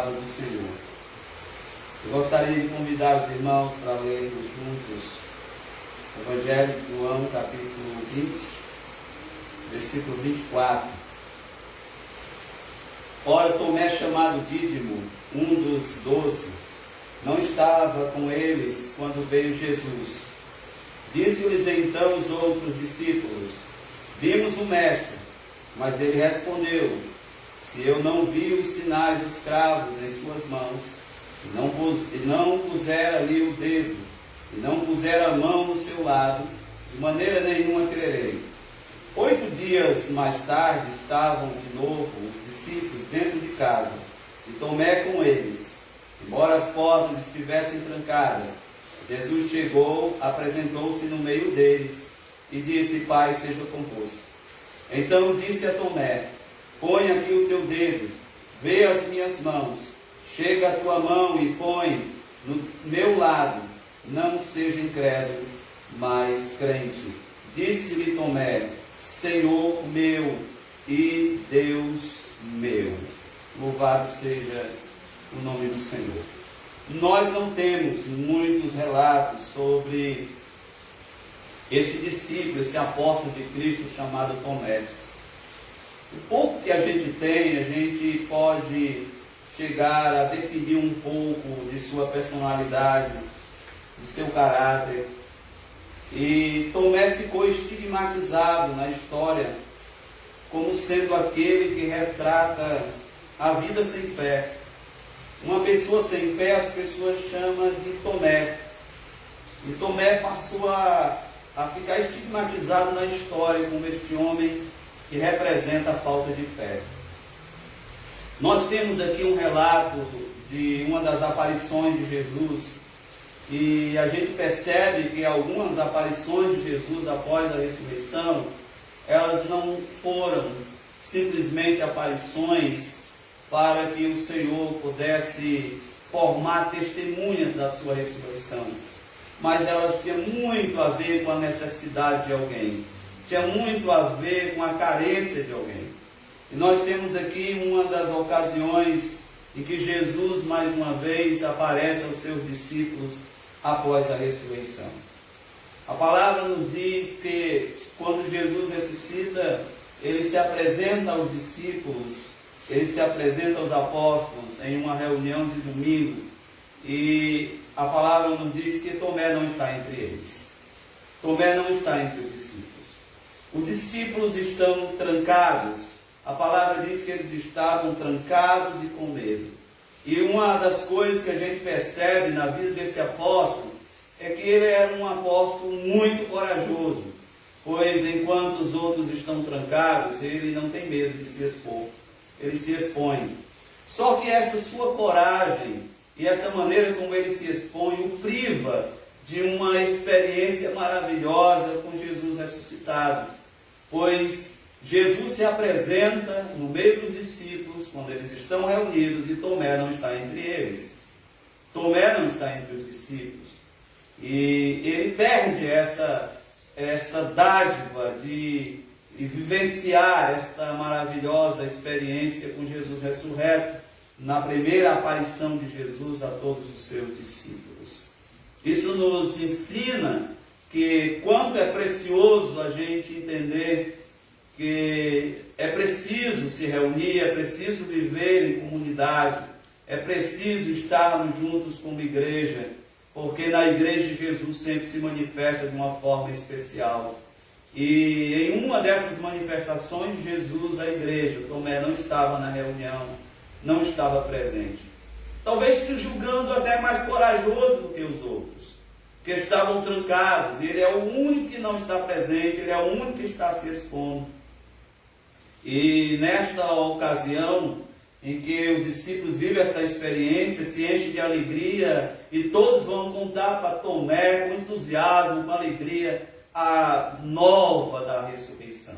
palavra do Senhor. Eu gostaria de convidar os irmãos para lermos juntos o Evangelho de João, capítulo 20, versículo 24. Ora, Tomé, chamado Dídimo, um dos 12, não estava com eles quando veio Jesus. Disse-lhes então os outros discípulos: vimos o Mestre. Mas ele respondeu: se eu não vi os sinais dos cravos em suas mãos, e não puser ali o dedo, e não puser a mão no seu lado, de maneira nenhuma crerei. 8 dias mais tarde estavam de novo os discípulos dentro de casa, e Tomé com eles. Embora as portas estivessem trancadas, Jesus chegou, apresentou-se no meio deles e disse: Pai seja convosco. Então disse a Tomé: põe aqui o teu dedo, vê as minhas mãos, chega a tua mão e põe no meu lado, não seja incrédulo, mas crente. Disse-lhe Tomé: Senhor meu e Deus meu. Louvado seja o nome do Senhor. Nós não temos muitos relatos sobre esse discípulo, esse apóstolo de Cristo chamado Tomé. O pouco que a gente tem, a gente pode chegar a definir um pouco de sua personalidade, de seu caráter. E Tomé ficou estigmatizado na história como sendo aquele que retrata a vida sem fé. Uma pessoa sem fé, as pessoas chamam de Tomé. E Tomé passou a ficar estigmatizado na história como este homem que representa a falta de fé. Nós temos aqui um relato de uma das aparições de Jesus, e a gente percebe que algumas aparições de Jesus após a ressurreição, elas não foram simplesmente aparições para que o Senhor pudesse formar testemunhas da sua ressurreição, mas elas tinham muito a ver com a necessidade de alguém, tinha muito a ver com a carência de alguém. E nós temos aqui uma das ocasiões em que Jesus mais uma vez aparece aos seus discípulos após a ressurreição. A palavra nos diz que quando Jesus ressuscita, ele se apresenta aos discípulos, ele se apresenta aos apóstolos em uma reunião de domingo, e a palavra nos diz que Tomé não está entre eles. Tomé não está entre os discípulos. Os discípulos estão trancados. A palavra diz que eles estavam trancados e com medo. E uma das coisas que a gente percebe na vida desse apóstolo é que ele era um apóstolo muito corajoso, pois enquanto os outros estão trancados, ele não tem medo de se expor. Ele se expõe. Só que esta sua coragem e essa maneira como ele se expõe o priva de uma experiência maravilhosa com Jesus ressuscitado, pois Jesus se apresenta no meio dos discípulos quando eles estão reunidos e Tomé não está entre eles. Tomé não está entre os discípulos. E ele perde essa dádiva de vivenciar esta maravilhosa experiência com Jesus ressurreto na primeira aparição de Jesus a todos os seus discípulos. Isso nos ensina que quanto é precioso a gente entender que é preciso se reunir, é preciso viver em comunidade, é preciso estarmos juntos como igreja, porque na igreja Jesus sempre se manifesta de uma forma especial. E em uma dessas manifestações de Jesus à igreja, Tomé não estava na reunião, não estava presente. Talvez se julgando até mais corajoso do que os outros, que estavam trancados, e ele é o único que não está presente, ele é o único que está se expondo. E nesta ocasião em que os discípulos vivem essa experiência, se enchem de alegria, e todos vão contar para Tomé com entusiasmo, com alegria, a nova da ressurreição.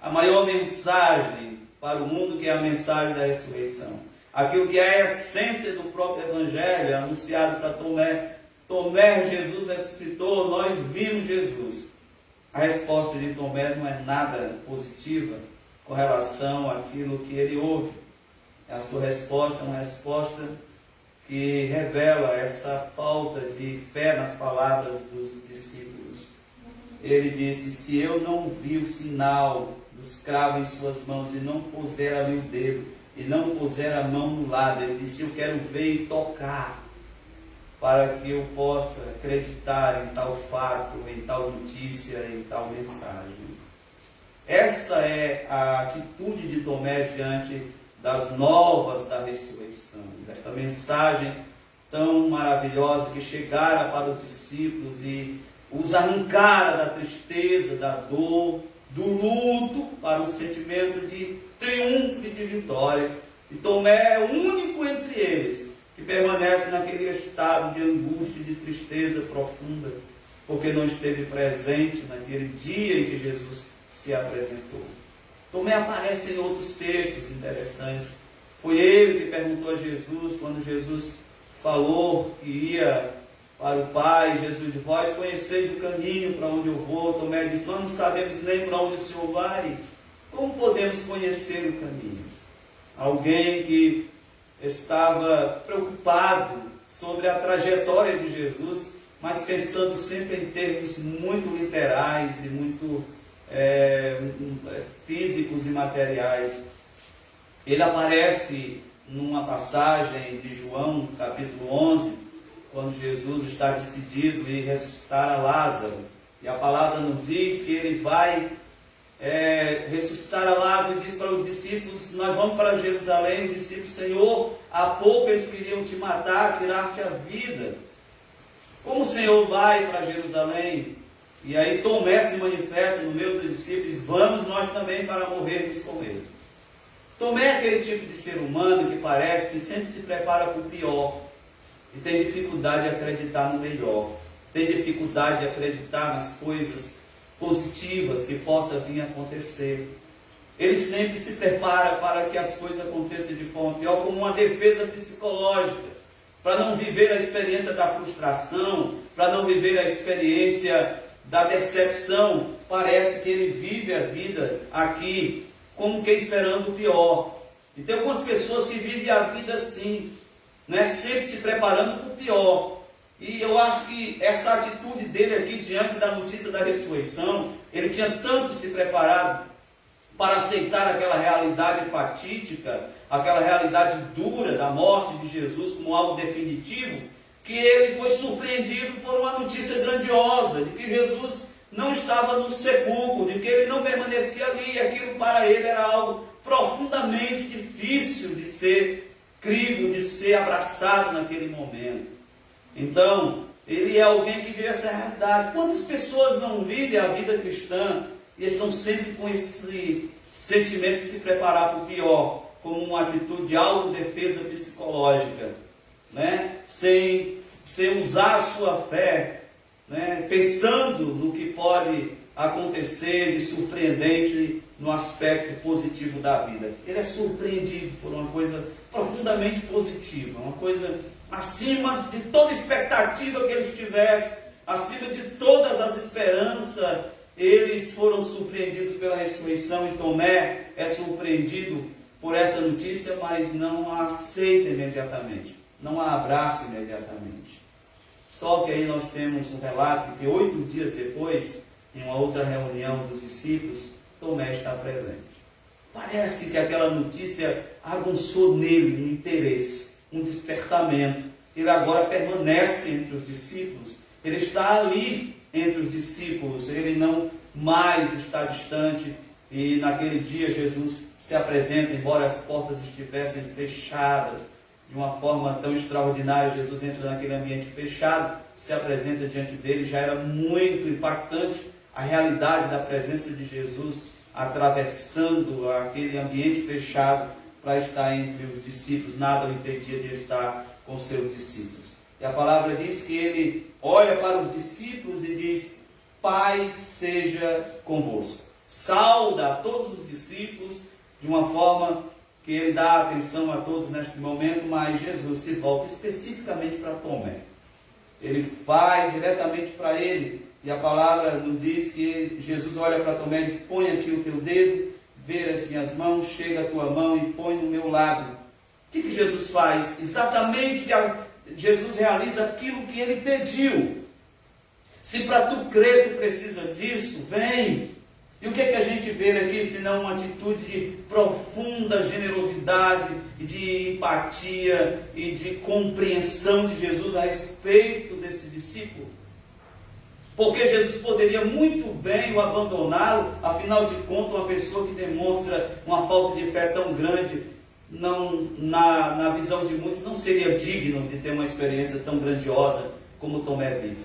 A maior mensagem para o mundo, que é a mensagem da ressurreição. Aquilo que é a essência do próprio Evangelho, anunciado para Tomé. Tomé, Jesus ressuscitou, nós vimos Jesus. A resposta de Tomé não é nada positiva com relação àquilo que ele ouve. A sua resposta é uma resposta que revela essa falta de fé nas palavras dos discípulos. Ele disse: se eu não vi o sinal dos cravos em suas mãos e não puser ali o dedo, e não puser a mão no lado, ele disse: eu quero ver e tocar, para que eu possa acreditar em tal fato, em tal notícia, em tal mensagem. Essa é a atitude de Tomé diante das novas da ressurreição, desta mensagem tão maravilhosa que chegara para os discípulos e os arrancara da tristeza, da dor, do luto, para um sentimento de triunfo e de vitória. E Tomé é o único entre eles que permanece naquele estado de angústia e de tristeza profunda, porque não esteve presente naquele dia em que Jesus se apresentou. Tomé aparece em outros textos interessantes. Foi ele que perguntou a Jesus, quando Jesus falou que ia para o Pai. Jesus disse: vós conheceis o caminho para onde eu vou. Tomé disse: nós não sabemos nem para onde o Senhor vai. Como podemos conhecer o caminho? Alguém que estava preocupado sobre a trajetória de Jesus, mas pensando sempre em termos muito literais e muito físicos e materiais. Ele aparece numa passagem de João, capítulo 11, quando Jesus está decidido em ressuscitar a Lázaro. E a palavra nos diz que ele vai ressuscitar a Lázaro e diz para os discípulos: nós vamos para Jerusalém. Os discípulos: Senhor, há pouco eles queriam te matar, tirar-te a vida. Como o Senhor vai para Jerusalém? E aí Tomé se manifesta no meio dos discípulos: vamos nós também para morrermos com ele. Tomé é aquele tipo de ser humano que parece que sempre se prepara para o pior e tem dificuldade de acreditar no melhor, tem dificuldade de acreditar nas coisas positivas que possa vir a acontecer. Ele sempre se prepara para que as coisas aconteçam de forma pior, como uma defesa psicológica, para não viver a experiência da frustração, para não viver a experiência da decepção. Parece que ele vive a vida aqui como que esperando o pior. E tem algumas pessoas que vivem a vida assim, né? Sempre se preparando para o pior. E eu acho que essa atitude dele aqui diante da notícia da ressurreição, ele tinha tanto se preparado para aceitar aquela realidade fatídica, aquela realidade dura da morte de Jesus como algo definitivo, que ele foi surpreendido por uma notícia grandiosa, de que Jesus não estava no sepulcro, de que ele não permanecia ali. Aquilo para ele era algo profundamente difícil de ser crível, de ser abraçado naquele momento. Então, ele é alguém que vive essa realidade. Quantas pessoas não vivem a vida cristã e estão sempre com esse sentimento de se preparar para o pior, como uma atitude de autodefesa psicológica, né? Sem usar a sua fé, né? Pensando no que pode acontecer de surpreendente no aspecto positivo da vida. Ele é surpreendido por uma coisa profundamente positiva, uma coisa acima de toda expectativa que eles tivessem, acima de todas as esperanças. Eles foram surpreendidos pela ressurreição, e Tomé é surpreendido por essa notícia, mas não a aceita imediatamente, não a abraça imediatamente. Só que aí nós temos um relato de que 8 dias depois, em uma outra reunião dos discípulos, Tomé está presente. Parece que aquela notícia aguçou nele um interesse, um despertamento. Ele agora permanece entre os discípulos, ele está ali entre os discípulos, ele não mais está distante. E naquele dia Jesus se apresenta, embora as portas estivessem fechadas, de uma forma tão extraordinária. Jesus entra naquele ambiente fechado, se apresenta diante dele. Já era muito impactante a realidade da presença de Jesus atravessando aquele ambiente fechado para estar entre os discípulos. Nada o impedia de estar com seus discípulos. E a palavra diz que ele olha para os discípulos e diz: paz seja convosco. Sauda a todos os discípulos de uma forma que ele dá atenção a todos neste momento, mas Jesus se volta especificamente para Tomé. Ele vai diretamente para ele, e a palavra nos diz que Jesus olha para Tomé e diz: põe aqui o teu dedo, vê as minhas mãos, chega a tua mão e põe no meu lado, que Jesus faz? Exatamente, Jesus realiza aquilo que ele pediu. Se para tu crer tu precisa disso, vem. E o que a gente vê aqui, senão uma atitude de profunda generosidade, de empatia e de compreensão de Jesus a respeito desse discípulo? Porque Jesus poderia muito bem o abandoná-lo, afinal de contas, uma pessoa que demonstra uma falta de fé tão grande, não, na visão de muitos, não seria digno de ter uma experiência tão grandiosa como Tomé vive.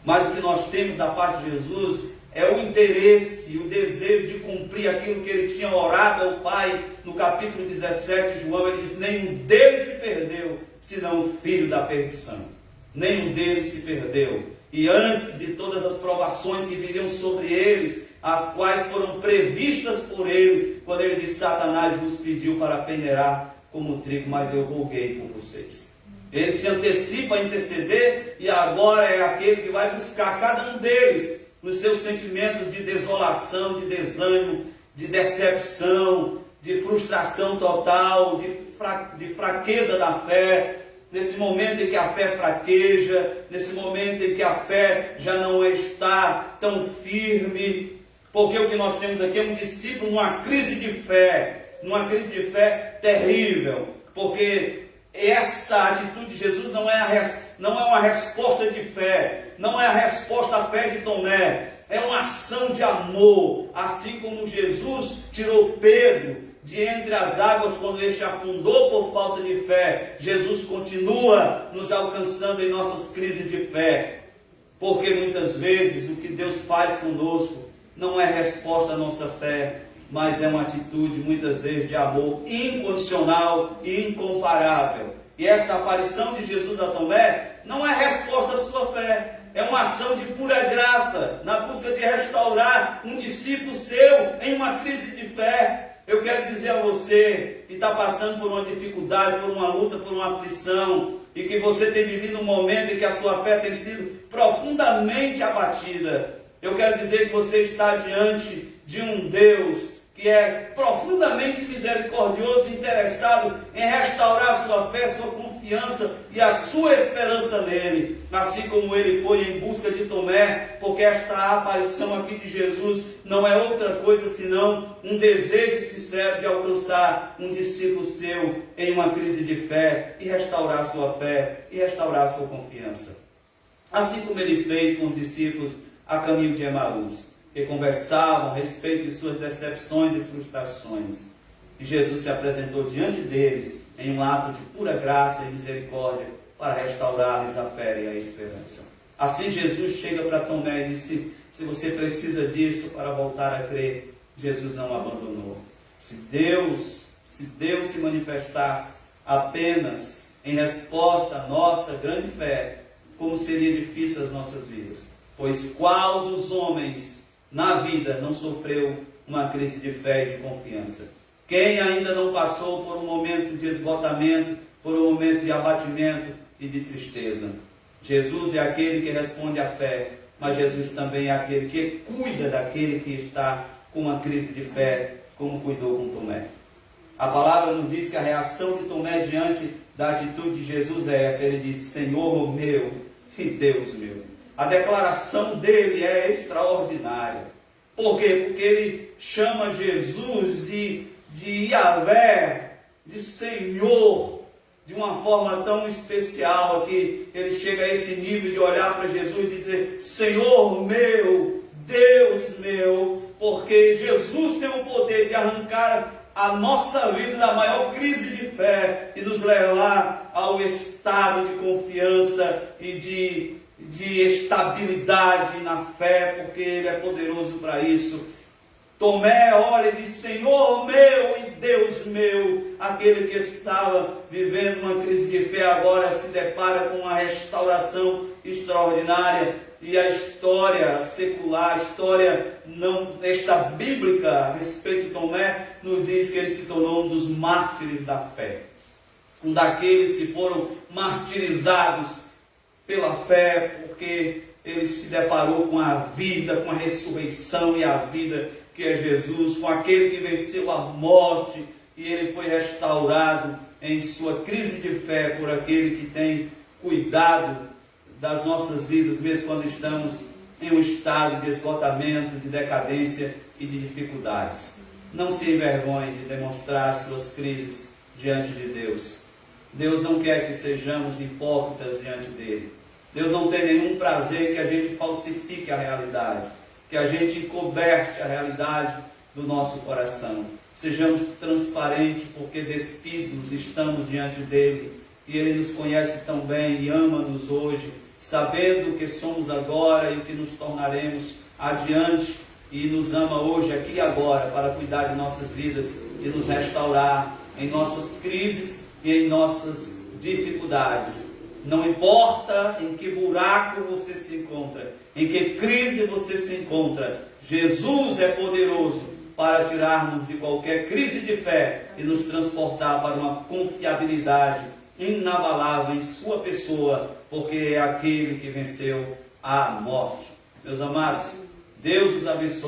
Mas o que nós temos da parte de Jesus é o interesse, o desejo de cumprir aquilo que ele tinha orado ao Pai. No capítulo 17 de João, ele diz: nenhum deles se perdeu, senão o filho da perdição. Nenhum deles se perdeu. E antes de todas as provações que viriam sobre eles, as quais foram previstas por ele, quando ele disse: Satanás vos pediu para peneirar como trigo, mas eu roguei por vocês. Ele se antecipa a interceder, e agora é aquele que vai buscar cada um deles nos seus sentimentos de desolação, de desânimo, de decepção, de frustração total, de fraqueza da fé. Nesse momento em que a fé fraqueja, nesse momento em que a fé já não está tão firme, porque o que nós temos aqui é um discípulo numa crise de fé terrível, porque essa atitude de Jesus não é uma resposta de fé, não é a resposta à fé de Tomé, é uma ação de amor, assim como Jesus tirou Pedro de entre as águas quando este afundou por falta de fé. Jesus continua nos alcançando em nossas crises de fé, porque muitas vezes o que Deus faz conosco não é resposta à nossa fé, mas é uma atitude muitas vezes de amor incondicional e incomparável. E essa aparição de Jesus a Tomé não é resposta à sua fé, é uma ação de pura graça, na busca de restaurar um discípulo seu em uma crise de fé. Eu quero dizer a você que está passando por uma dificuldade, por uma luta, por uma aflição, e que você tem vivido um momento em que a sua fé tem sido profundamente abatida. Eu quero dizer que você está diante de um Deus que é profundamente misericordioso e interessado em restaurar a sua fé, sua confiança e a sua esperança nele, assim como ele foi em busca de Tomé, porque esta aparição aqui de Jesus não é outra coisa senão um desejo sincero de alcançar um discípulo seu em uma crise de fé e restaurar a sua fé e restaurar a sua confiança. Assim como ele fez com os discípulos a caminho de Emaús, que conversavam a respeito de suas decepções e frustrações. E Jesus se apresentou diante deles em um ato de pura graça e misericórdia para restaurar-lhes a fé e a esperança. Assim Jesus chega para Tomé e disse: se você precisa disso para voltar a crer, Jesus não abandonou. Se Deus se manifestasse apenas em resposta à nossa grande fé, como seria difícil as nossas vidas. Pois qual dos homens na vida não sofreu uma crise de fé e de confiança? Quem ainda não passou por um momento de esgotamento, por um momento de abatimento e de tristeza? Jesus é aquele que responde à fé, mas Jesus também é aquele que cuida daquele que está com uma crise de fé, como cuidou com Tomé. A palavra nos diz que a reação de Tomé diante da atitude de Jesus é essa. Ele diz: Senhor meu e Deus meu. A declaração dele é extraordinária. Por quê? Porque ele chama Jesus de Yahvé, de Senhor, de uma forma tão especial, que ele chega a esse nível de olhar para Jesus e dizer: Senhor meu, Deus meu, porque Jesus tem o poder de arrancar a nossa vida da maior crise de fé e nos levar ao estado de confiança e de estabilidade na fé, porque Ele é poderoso para isso. Tomé olha e diz: Senhor meu e Deus meu. Aquele que estava vivendo uma crise de fé agora se depara com uma restauração extraordinária. E a história secular, a história bíblica a respeito de Tomé, nos diz que ele se tornou um dos mártires da fé, um daqueles que foram martirizados pela fé, porque ele se deparou com a vida, com a ressurreição e a vida que é Jesus, com aquele que venceu a morte, e ele foi restaurado em sua crise de fé por aquele que tem cuidado das nossas vidas, mesmo quando estamos em um estado de esgotamento, de decadência e de dificuldades. Não se envergonhe de demonstrar suas crises diante de Deus. Deus não quer que sejamos hipócritas diante dele. Deus não tem nenhum prazer que a gente falsifique a realidade, que a gente coberte a realidade do nosso coração. Sejamos transparentes, porque despidos estamos diante dele, e ele nos conhece tão bem e ama-nos hoje, sabendo o que somos agora e o que nos tornaremos adiante, e nos ama hoje, aqui e agora, para cuidar de nossas vidas e nos restaurar em nossas crises e em nossas dificuldades. Não importa em que buraco você se encontra, em que crise você se encontra, Jesus é poderoso para tirar-nos de qualquer crise de fé e nos transportar para uma confiabilidade inabalável em sua pessoa, porque é aquele que venceu a morte. Meus amados, Deus os abençoe.